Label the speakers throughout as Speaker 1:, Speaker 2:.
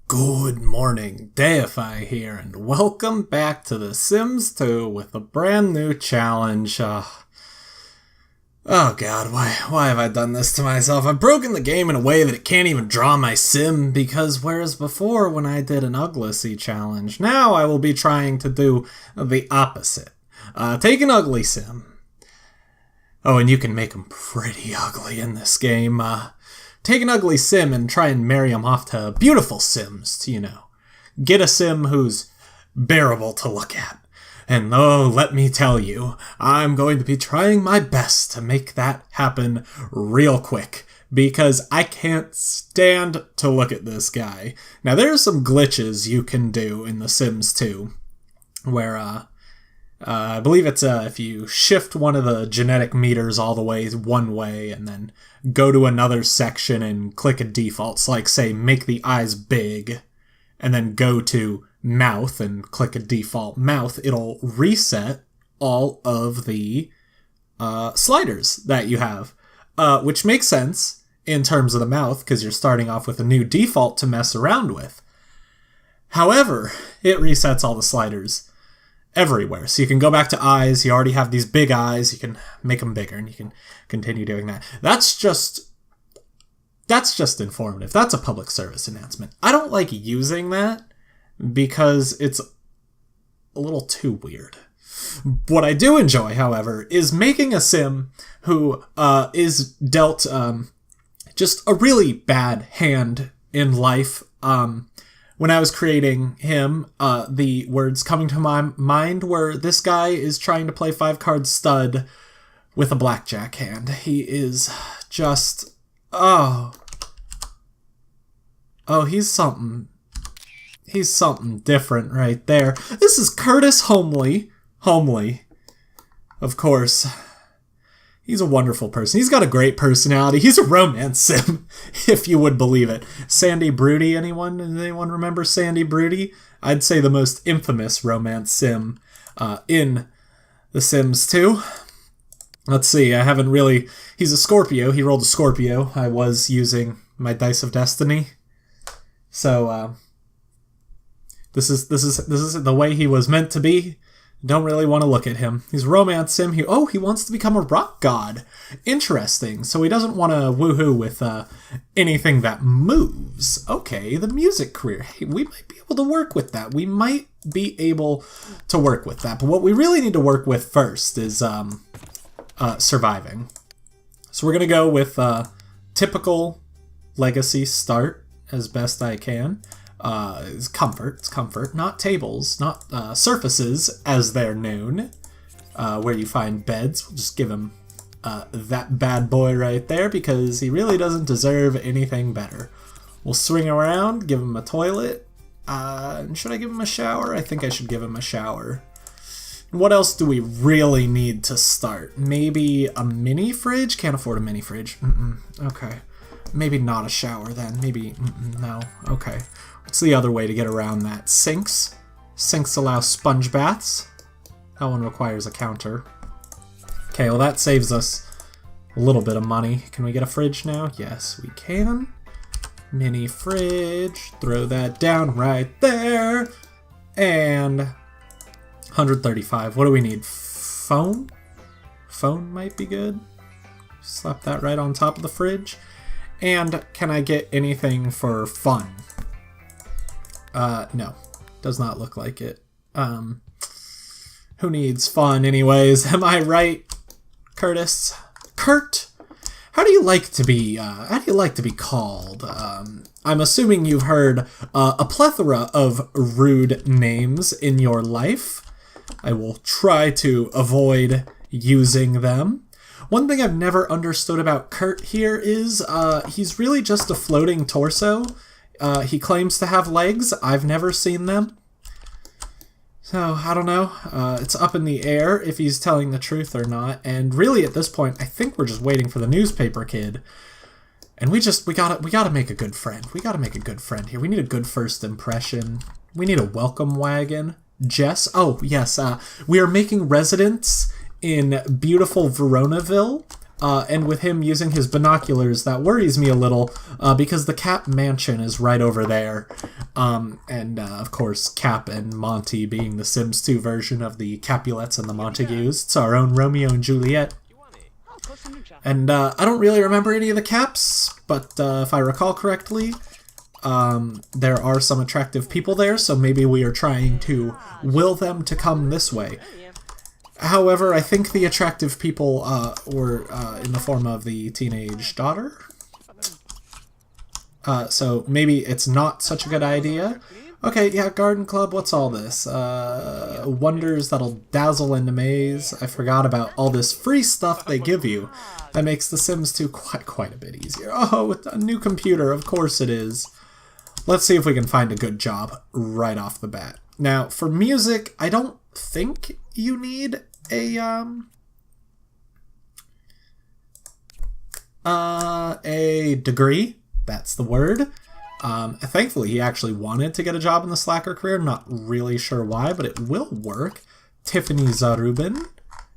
Speaker 1: Good morning, Deify here, and welcome back to The Sims 2 with a brand new challenge. Oh god, why have I done this to myself? I've broken the game in a way that it can't even draw my sim, because whereas before when I did an Ugly challenge, now I will be trying to do the opposite. Take an ugly sim. Oh, and you can make them pretty ugly in this game. Take an ugly sim and try and marry them off to beautiful sims to, get a sim who's bearable to look at. And oh, let me tell you, I'm going to be trying my best to make that happen real quick, because I can't stand to look at this guy. Now, there's some glitches you can do in The Sims 2, where, I believe it's if you shift one of the genetic meters all the way one way and then go to another section and click a default, so like say make the eyes big and then go to mouth and click a default mouth, it'll reset all of the sliders that you have, which makes sense in terms of the mouth because you're starting off with a new default to mess around with. However, it resets all the sliders everywhere. So you can go back to eyes. You already have these big eyes. You can make them bigger and you can continue doing that. That's just informative. That's a public service announcement. I don't like using that because it's a little too weird. What I do enjoy, however, is making a sim who is dealt just a really bad hand in life. When I was creating him, the words coming to my mind were, this guy is trying to play 5-card stud with a blackjack hand. He is just... Oh, he's something different right there. This is Curtis Homely, of course. He's a wonderful person. He's got a great personality. He's a romance sim, if you would believe it. Sandy Broody, anyone? Does anyone remember Sandy Broody? I'd say the most infamous romance sim in The Sims 2. Let's see, I haven't really... He's a Scorpio. He rolled a Scorpio. I was using my Dice of Destiny. So, this is the way he was meant to be. Don't really want to look at him. He's a romance sim. He wants to become a rock god. Interesting. So he doesn't want to woohoo with anything that moves. Okay, the music career. Hey, we might be able to work with that. But what we really need to work with first is surviving. So we're going to go with typical legacy start as best I can. It's comfort, not tables, not surfaces as they're known, where you find beds. We'll just give him that bad boy right there because he really doesn't deserve anything better. We'll swing around, give him a toilet. Should I give him a shower? I think I should give him a shower. What else do we really need to start? Maybe a mini fridge? Can't afford a mini fridge. Okay. Maybe not a shower then. Maybe, no. Okay. What's the other way to get around that? Sinks. Sinks allow sponge baths. That one requires a counter. Okay, well that saves us a little bit of money. Can we get a fridge now? Yes, we can. Mini fridge. Throw that down right there. And 135. What do we need? Phone? Phone might be good. Slap that right on top of the fridge. And can I get anything for fun? No. Does not look like it. Who needs fun anyways? Am I right, Curtis? Kurt? How do you like to be called? I'm assuming you've heard a plethora of rude names in your life. I will try to avoid using them. One thing I've never understood about Kurt here is he's really just a floating torso. He claims to have legs. I've never seen them. So, I don't know. It's up in the air if he's telling the truth or not. And really, at this point, I think we're just waiting for the newspaper kid. And we gotta make a good friend. We gotta make a good friend here. We need a good first impression. We need a welcome wagon. Jess? Oh, yes. We are making residence in beautiful Veronaville. And with him using his binoculars, that worries me a little, because the Cap mansion is right over there. Of course, Cap and Monty being the Sims 2 version of the Capulets and the Montagues. It's our own Romeo and Juliet. And I don't really remember any of the Caps, but if I recall correctly, there are some attractive people there, so maybe we are trying to will them to come this way. However, I think the attractive people were in the form of the teenage daughter. So maybe it's not such a good idea. Okay, yeah, garden club, what's all this? Wonders that'll dazzle and amaze. I forgot about all this free stuff they give you. That makes The Sims 2 quite a bit easier. Oh, with a new computer, of course it is. Let's see if we can find a good job right off the bat. Now, for music, I don't think you need a degree. That's the word. Thankfully, he actually wanted to get a job in the Slacker career. Not really sure why, but it will work. Tiffany Zarubin,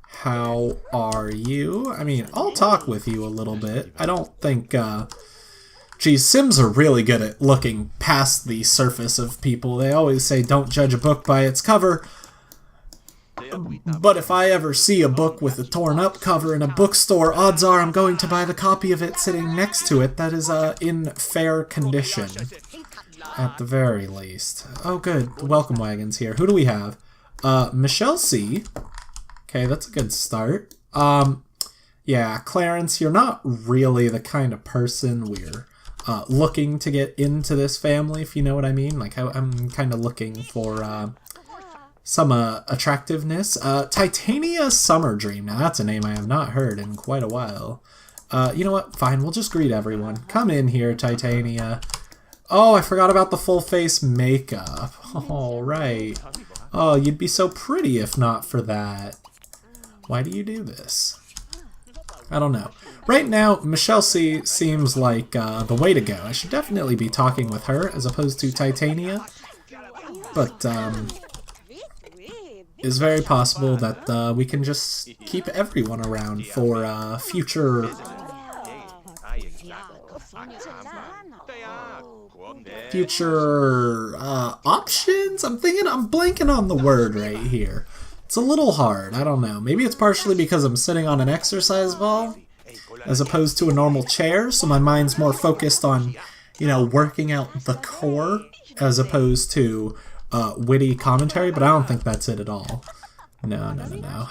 Speaker 1: how are you? I mean, I'll talk with you a little bit. I don't think, geez, Sims are really good at looking past the surface of people. They always say, don't judge a book by its cover. But if I ever see a book with a torn up cover in a bookstore, odds are I'm going to buy the copy of it sitting next to it that is in fair condition. At the very least. Oh good, the welcome wagon's here. Who do we have? Michelle C. Okay, that's a good start. Yeah, Clarence, you're not really the kind of person we're looking to get into this family, if you know what I mean. Like, I'm kind of looking for some attractiveness. Titania Summer Dream. Now that's a name I have not heard in quite a while. You know what? Fine, we'll just greet everyone. Come in here, Titania. Oh, I forgot about the full face makeup. All right. Oh, you'd be so pretty if not for that. Why do you do this? I don't know. Right now, Michelle C seems like the way to go. I should definitely be talking with her as opposed to Titania. But, it's very possible that we can just keep everyone around for future options? I'm blanking on the word right here. It's a little hard, I don't know. Maybe it's partially because I'm sitting on an exercise ball as opposed to a normal chair, so my mind's more focused on, you know, working out the core as opposed to witty commentary, but I don't think that's it at all. No.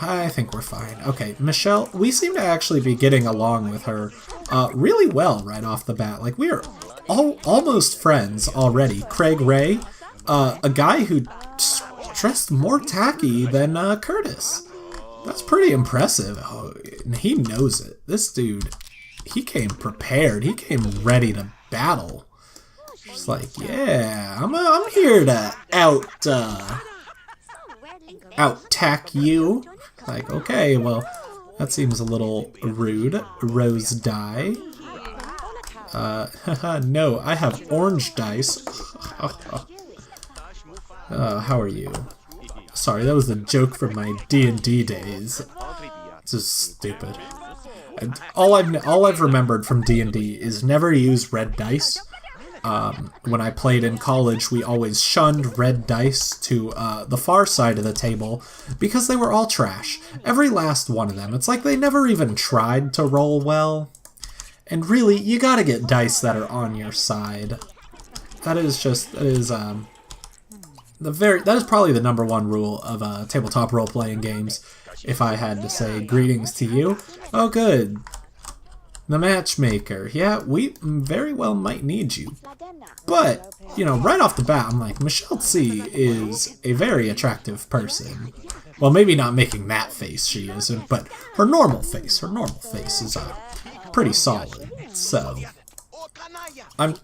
Speaker 1: I think we're fine. Okay, Michelle, we seem to actually be getting along with her really well right off the bat. Like, we are almost friends already. Craig Ray, a guy who dressed more tacky than Curtis. That's pretty impressive. Oh, and he knows it. This dude, he came prepared. He came ready to battle. Just like, yeah, I'm here to out-tack you. Like, okay, well, that seems a little rude. Rose die. No, I have orange dice. How are you? Sorry, that was a joke from my D&D days. This is stupid. And all I've remembered from D&D is never use red dice. When I played in college, we always shunned red dice to the far side of the table because they were all trash. Every last one of them. It's like they never even tried to roll well. And really, you gotta get dice that are on your side. That is probably the #1 rule of tabletop role-playing games. If I had to say greetings to you. Oh, good. The matchmaker. Yeah, we very well might need you. But, you know, right off the bat, I'm like, Michelle C is a very attractive person. Well, maybe not making that face she isn't, but her normal face is pretty solid. So, I'm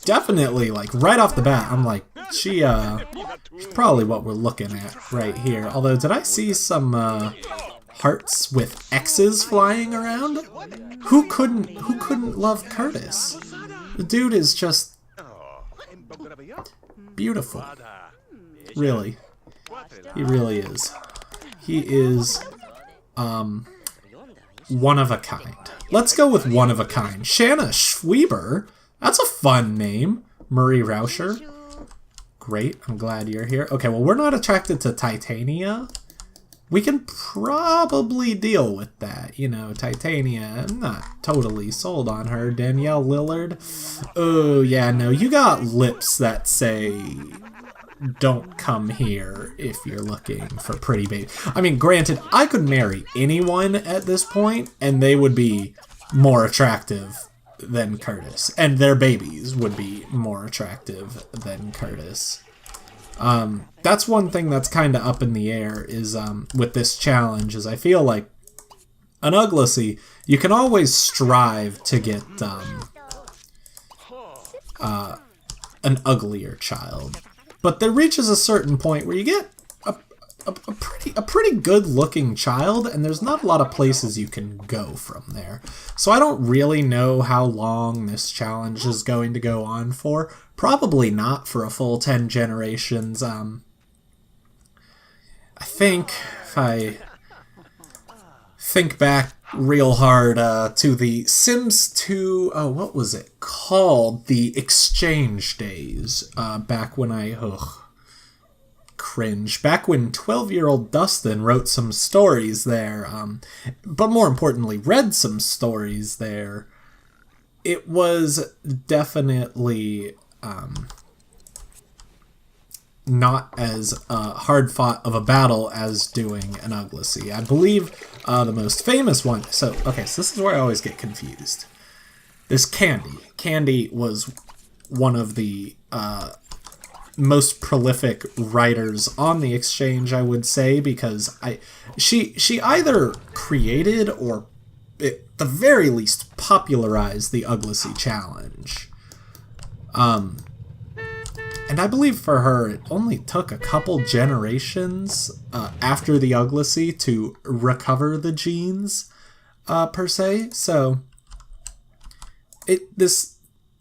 Speaker 1: definitely, like, right off the bat, I'm like, she's probably what we're looking at right here. Although, did I see some, hearts with X's flying around? Who couldn't love Curtis? The dude is just beautiful. Really. He really is. He is, one of a kind. Let's go with one of a kind. Shanna Schweber. That's a fun name. Marie Rauscher. Great, I'm glad you're here. Okay, well, we're not attracted to Titania. We can probably deal with that. You know, Titania, I'm not totally sold on her. Danielle Lillard. Oh, yeah, no, you got lips that say, don't come here if you're looking for pretty baby. I mean, granted, I could marry anyone at this point, and they would be more attractive than Curtis, and their babies would be more attractive than Curtis. That's one thing that's kind of up in the air is with this challenge is I feel like an Uglacy, you can always strive to get an uglier child, but there reaches a certain point where you get a pretty good looking child, and there's not a lot of places you can go from there. So I don't really know how long this challenge is going to go on for. Probably not for a full 10 generations. I think if I think back real hard to the Sims 2, what was it called? The Exchange Days, back when cringe. Back when 12-year-old Dustin wrote some stories there, but more importantly, read some stories there. It was definitely not as hard-fought of a battle as doing an Uglacy. I believe the most famous one... So this is where I always get confused. This Candy. Candy was one of the... most prolific writers on the Exchange, I would say, because she either created or at the very least popularized the Uglacy challenge. And I believe for her it only took a couple generations after the Uglacy to recover the genes per se. So this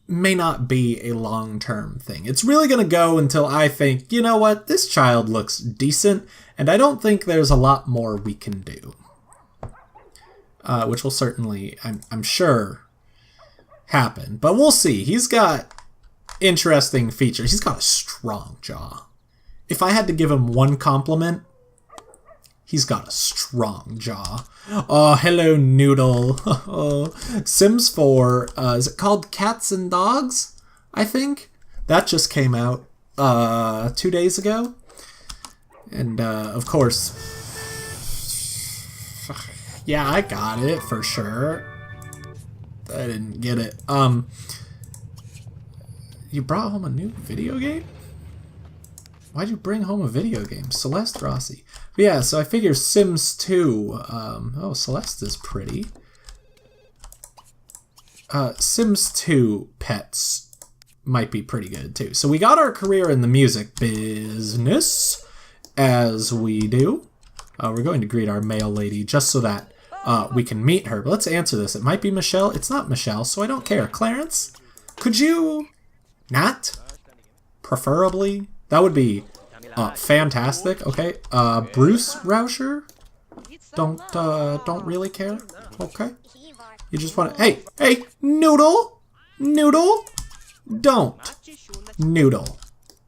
Speaker 1: may not be a long-term thing. It's really going to go until I think, you know what, this child looks decent, and I don't think there's a lot more we can do. Which will certainly, I'm sure, happen. But we'll see. He's got interesting features. He's got a strong jaw. If I had to give him one compliment, he's got a strong jaw. Oh, hello, Noodle. Sims 4, is it called Cats and Dogs? I think. That just came out 2 days ago. And, of course... Yeah, I got it, for sure. I didn't get it. You brought home a new video game? Why'd you bring home a video game? Celeste Rossi. But yeah, so I figure Sims 2... oh, Celeste is pretty. Sims 2 pets might be pretty good, too. So we got our career in the music business, as we do. We're going to greet our mail lady just so that we can meet her. But let's answer this. It might be Michelle. It's not Michelle, so I don't care. Clarence, could you not? Preferably? That would be fantastic. Okay. Bruce Rauscher? Don't really care. Okay. You just want to... Hey, Noodle! Noodle! Don't. Noodle.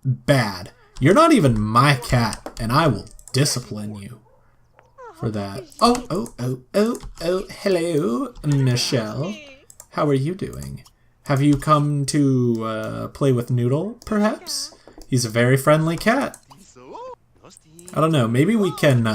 Speaker 1: Bad. You're not even my cat, and I will discipline you for that. Oh, hello, Michelle. How are you doing? Have you come to play with Noodle, perhaps? He's a very friendly cat. I don't know, maybe we can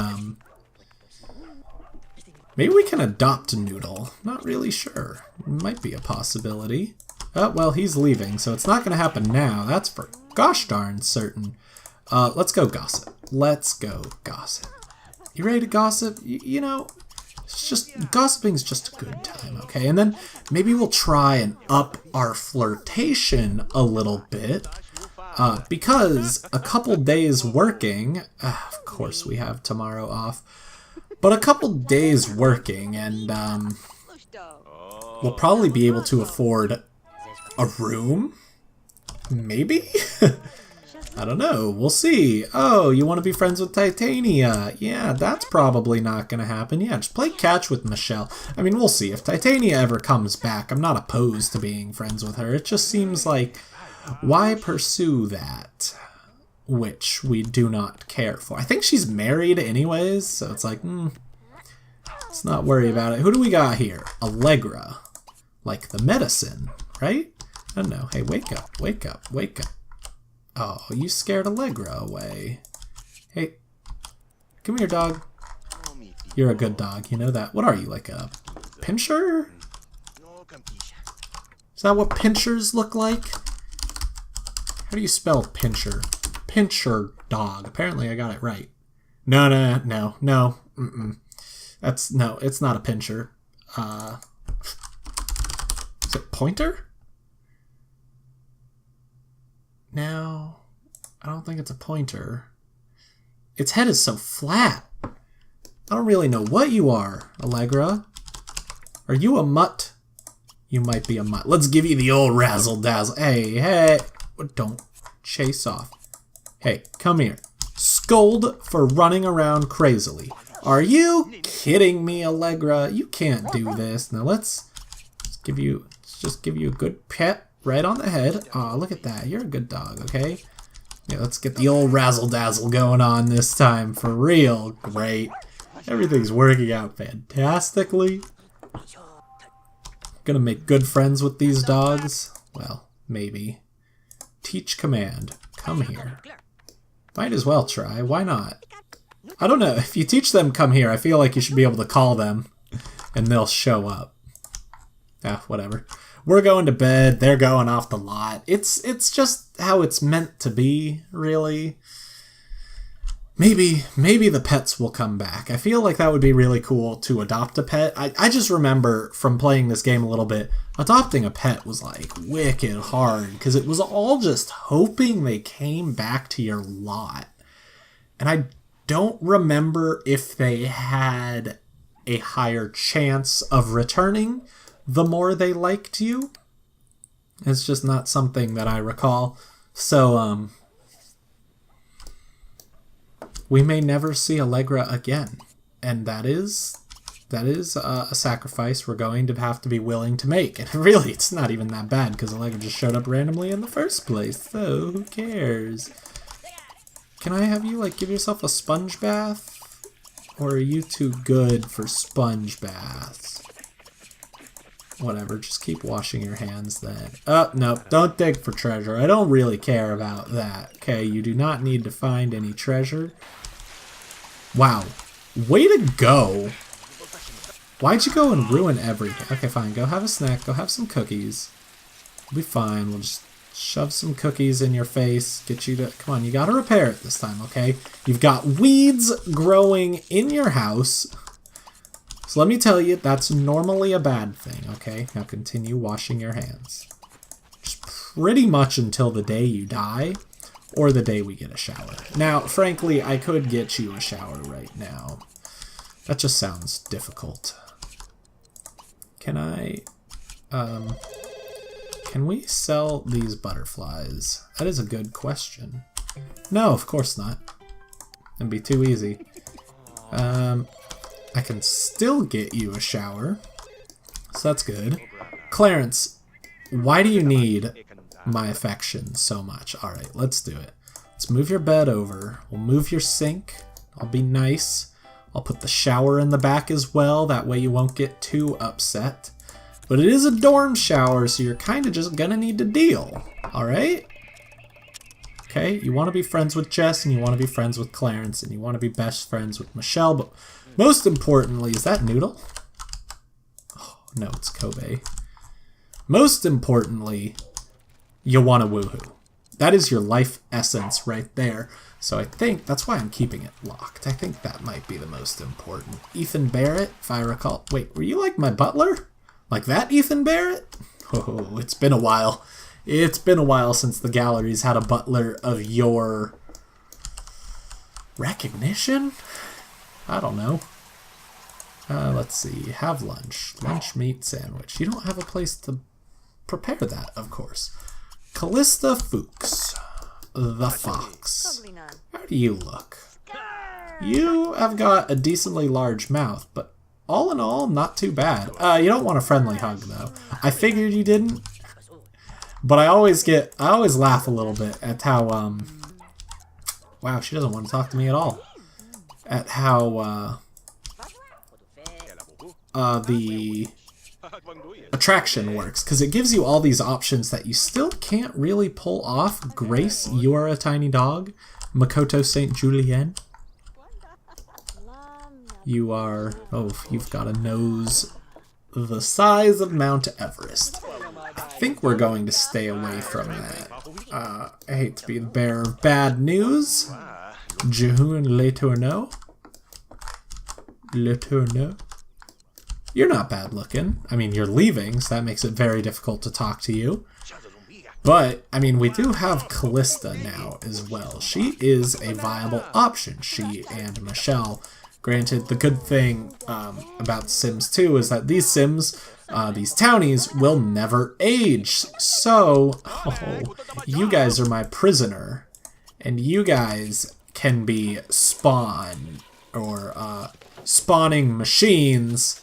Speaker 1: adopt Noodle. Not really sure. Might be a possibility. Oh, well, he's leaving, so it's not going to happen now. That's for gosh darn certain. Let's go gossip. Let's go gossip. You ready to gossip? You know, it's just, gossiping's just a good time, okay? And then maybe we'll try and up our flirtation a little bit. Because a couple days working, of course we have tomorrow off, but a couple days working and we'll probably be able to afford a room? Maybe? I don't know. We'll see. Oh, you want to be friends with Titania? Yeah, that's probably not going to happen. Yeah, just play catch with Michelle. I mean, we'll see. If Titania ever comes back, I'm not opposed to being friends with her. It just seems like, why pursue that? Which we do not care for. I think she's married anyways, so it's like, let's not worry about it. Who do we got here? Allegra. Like the medicine, right? I don't know. Hey, wake up, wake up, wake up. Oh, you scared Allegra away. Hey, come here, dog. You're a good dog, you know that. What are you, like a pinscher? Is that what pinchers look like? How do you spell pincher? Pincher dog. Apparently I got it right. No. No, it's not a pincher. Is it pointer? No, I don't think it's a pointer. Its head is so flat. I don't really know what you are, Allegra. Are you a mutt? You might be a mutt. Let's give you the old razzle-dazzle. Hey, don't chase off. Hey, come here. Scold for running around crazily. Are you kidding me, Allegra? You can't do this. Now let's just give you a good pet right on the head. Aw, look at that. You're a good dog, okay? Yeah, let's get the old razzle-dazzle going on this time. For real. Great. Everything's working out fantastically. Gonna make good friends with these dogs? Well, maybe. Teach command. Come here. Might as well try. Why not? I don't know. If you teach them come here, I feel like you should be able to call them and they'll show up. Ah, whatever. We're going to bed. They're going off the lot. It's just how it's meant to be, really. Maybe the pets will come back. I feel like that would be really cool to adopt a pet. I just remember from playing this game a little bit, adopting a pet was like wicked hard because it was all just hoping they came back to your lot. And I don't remember if they had a higher chance of returning the more they liked you. It's just not something that I recall. So, we may never see Allegra again. And that is a sacrifice we're going to have to be willing to make. And really, it's not even that bad because Allegra just showed up randomly in the first place. So, who cares? Can I have you, like, give yourself a sponge bath? Or are you too good for sponge baths? Whatever, just keep washing your hands then. Oh, no, don't dig for treasure. I don't really care about that. Okay, you do not need to find any treasure. Wow. Way to go. Why'd you go and ruin everything? Okay, fine. Go have a snack. Go have some cookies. We'll be fine. We'll just shove some cookies in your face. Get you to... Come on, you gotta repair it this time, okay? You've got weeds growing in your house. So let me tell you, that's normally a bad thing, okay? Now continue washing your hands. Just pretty much until the day you die, or the day we get a shower. Now, frankly, I could get you a shower right now. That just sounds difficult. Can I... Can we sell these butterflies? That is a good question. No, of course not. It'd be too easy. I can still get you a shower, so that's good. Clarence, why do you need my affection so much? Alright, let's do it. Let's move your bed over. We'll move your sink. I'll be nice. I'll put the shower in the back as well. That way you won't get too upset. But it is a dorm shower, so you're kind of just gonna need to deal. Alright? Okay, you want to be friends with Jess, and you want to be friends with Clarence, and you want to be best friends with Michelle, but most importantly, is that Noodle? Oh, no, it's Kobe. Most importantly, you want to woohoo. That is your life essence right there. So I think that's why I'm keeping it locked. I think that might be the most important. Ethan Barrett, if I recall. Wait, were you like my butler? Like that Ethan Barrett? Oh, it's been a while. It's been a while since the galleries had a butler of your recognition? I don't know. Let's see. Have lunch. Lunch meat sandwich. You don't have a place to prepare that, of course. Callista Fuchs. the fox. How do you look? You have got a decently large mouth, but all in all, not too bad. You don't want a friendly hug, though. I figured you didn't, but I always laugh a little bit at how, wow, she doesn't want to talk to me at all. At how, the attraction works, because it gives you all these options that you still can't really pull off. Grace, you are a tiny dog. Makoto St. Julien. You are, oh, you've got a nose the size of Mount Everest. I think we're going to stay away from that. I hate to be the bearer of bad news. Jehun Le Tourneau. Le Tourneau. You're not bad looking. I mean, you're leaving, so that makes it very difficult to talk to you. But, I mean, we do have Callista now as well. She is a viable option, she and Michelle. Granted, the good thing about Sims 2 is that these Sims, these townies, will never age. So, oh, you guys are my prisoner. And you guys can be spawn, or spawning machines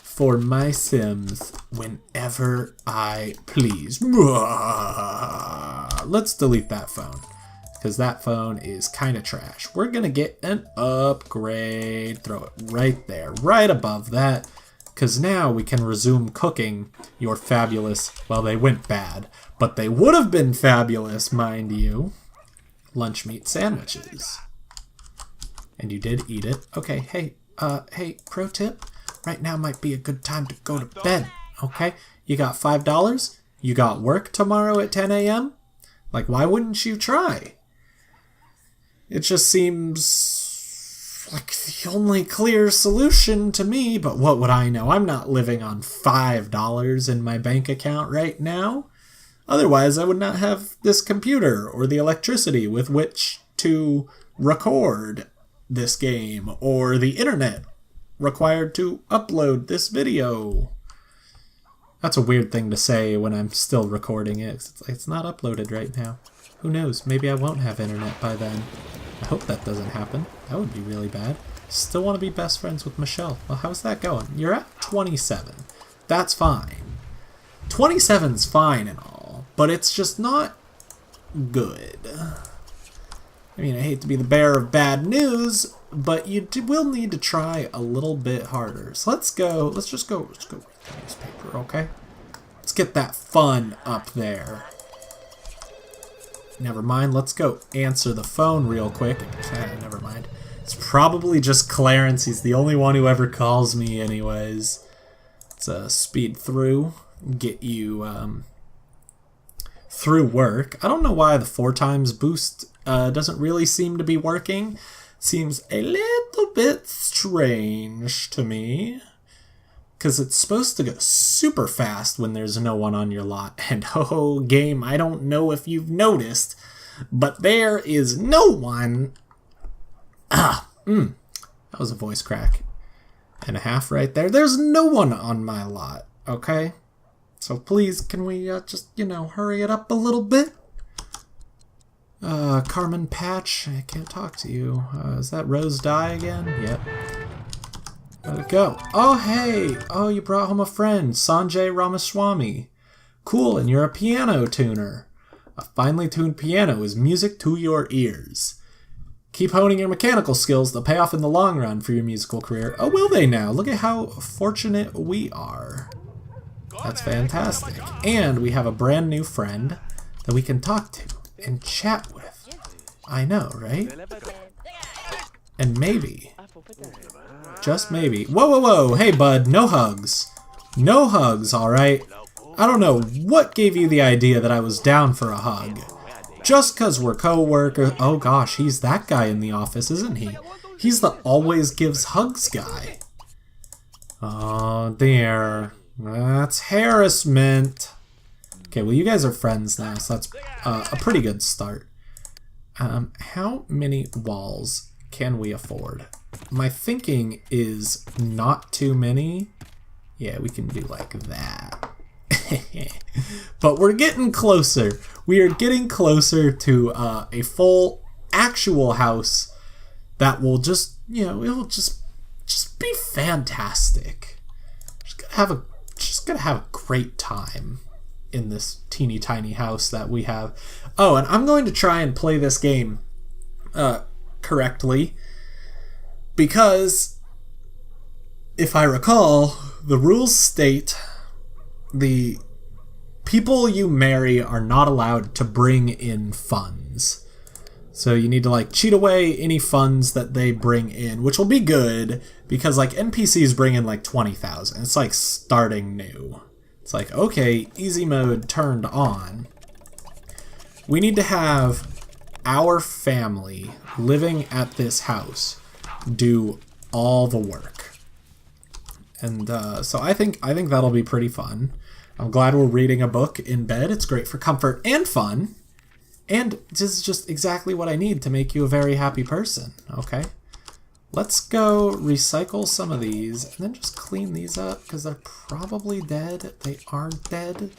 Speaker 1: for my Sims whenever I please. Let's delete that phone, because that phone is kind of trash. We're going to get an upgrade. Throw it right there, right above that, because now we can resume cooking your fabulous, well, they went bad, but they would have been fabulous, mind you, lunch meat sandwiches. And you did eat it. Okay, hey, pro tip. Right now might be a good time to go to bed, okay? You got $5? You got work tomorrow at 10 a.m.? Like, why wouldn't you try? It just seems like the only clear solution to me, but what would I know? I'm not living on $5 in my bank account right now. Otherwise, I would not have this computer or the electricity with which to record this game, or the internet required to upload this video. That's a weird thing to say when I'm still recording it. It's not uploaded right now. Who knows? Maybe I won't have internet by then. I hope that doesn't happen. That would be really bad. Still want to be best friends with Michelle. Well, how's that going? You're at 27. That's fine. 27's fine and all, but it's just not good. I mean, I hate to be the bearer of bad news, but you will need to try a little bit harder. So let's just go read the newspaper, okay? Let's get that fun up there. Never mind, let's go answer the phone real quick. Never mind. It's probably just Clarence. He's the only one who ever calls me anyways. Let's speed through, get you through work. I don't know why the 4 times boost doesn't really seem to be working. Seems a little bit strange to me, because it's supposed to go super fast when there's no one on your lot. And oh, game, I don't know if you've noticed, but there is no one. That was a voice crack and a half right there. There's no one on my lot, okay? So please, can we just, hurry it up a little bit? Carmen Patch, I can't talk to you. Is that Rose Dye again? Yep. Let it go. Oh, hey! Oh, you brought home a friend, Sanjay Ramaswamy. Cool, and you're a piano tuner. A finely tuned piano is music to your ears. Keep honing your mechanical skills. They'll pay off in the long run for your musical career. Oh, will they now? Look at how fortunate we are. That's fantastic. And we have a brand new friend that we can talk to and chat with. I know, right? And maybe, just maybe, whoa, hey bud, no hugs. No hugs, alright? I don't know what gave you the idea that I was down for a hug. Just cause we're co-workers. Oh gosh, he's that guy in the office, isn't he? He's the always gives hugs guy. Oh dear, that's harassment. Okay, well you guys are friends now, so that's a pretty good start. How many walls can we afford? My thinking is not too many. Yeah, we can do like that. But we're getting closer. We are getting closer to a full actual house that will just, you know, it'll just be fantastic. Just gonna have a great time in this teeny tiny house that we have. Oh, and I'm going to try and play this game correctly, because if I recall, the rules state the people you marry are not allowed to bring in funds. So you need to like cheat away any funds that they bring in, which will be good because like NPCs bring in like 20,000. It's like starting new. It's like, okay, easy mode turned on. We need to have our family living at this house do all the work. And so I think that'll be pretty fun. I'm glad we're reading a book in bed. It's great for comfort and fun. And this is just exactly what I need to make you a very happy person, okay? Let's go recycle some of these and then just clean these up because they're probably dead. They aren't dead.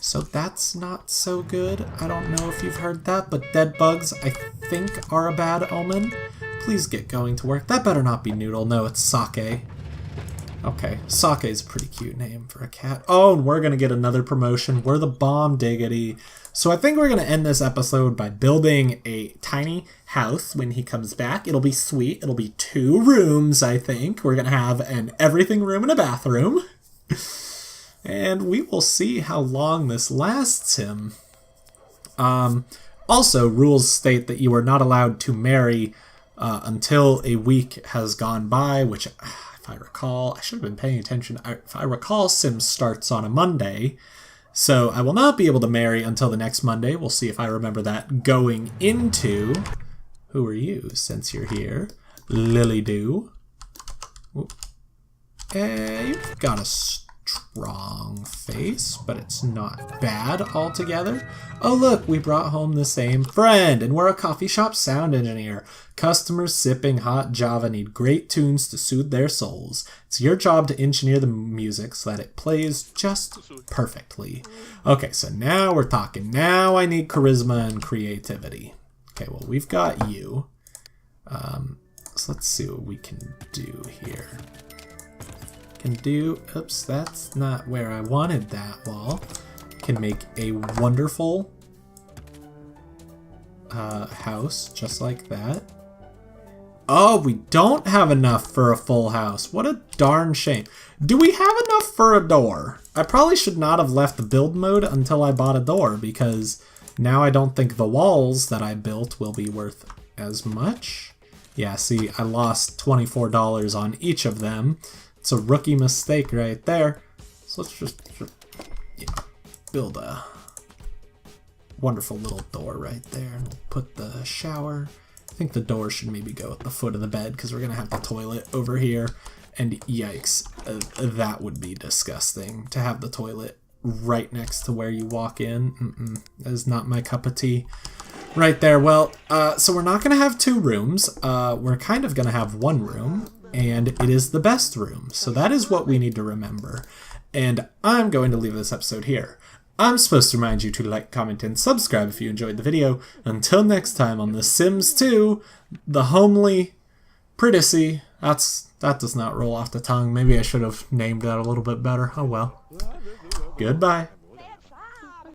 Speaker 1: So that's not so good. I don't know if you've heard that, but dead bugs, I think, are a bad omen. Please get going to work. That better not be Noodle. No, it's Sake. Okay, Sake is a pretty cute name for a cat. Oh, and we're going to get another promotion. We're the bomb diggity. So I think we're going to end this episode by building a tiny house when he comes back. It'll be sweet. It'll be 2 rooms, I think. We're going to have an everything room and a bathroom. And we will see how long this lasts him. Also, rules state that you are not allowed to marry until a week has gone by, which... if I recall, I should have been paying attention. If I recall, Sims starts on a Monday, so I will not be able to marry until the next Monday. We'll see if I remember that going into... Who are you, since you're here? Lily Doo. You've got a strong face, but it's not bad altogether. Oh look, we brought home the same friend, and we're a coffee shop sound engineer. Customers sipping hot Java need great tunes to soothe their souls. It's your job to engineer the music so that it plays just perfectly. Okay, so now we're talking. Now I need charisma and creativity. Okay, well, we've got you. So let's see what we can do here. Oops, that's not where I wanted that wall. Can make a wonderful house just like that. Oh, we don't have enough for a full house. What a darn shame. Do we have enough for a door? I probably should not have left the build mode until I bought a door, because now I don't think the walls that I built will be worth as much. Yeah, see, I lost $24 on each of them. It's a rookie mistake right there. So let's just build a wonderful little door right there. And we'll put the shower. I think the door should maybe go at the foot of the bed because we're going to have the toilet over here. And yikes, that would be disgusting to have the toilet right next to where you walk in. That is not my cup of tea. Right there. Well, so we're not going to have 2 rooms. We're kind of going to have 1 room. And it is the best room. So that is what we need to remember. And I'm going to leave this episode here. I'm supposed to remind you to like, comment, and subscribe if you enjoyed the video. Until next time on The Sims 2, the homely Prettacy. That does not roll off the tongue. Maybe I should have named that a little bit better. Oh well. Goodbye.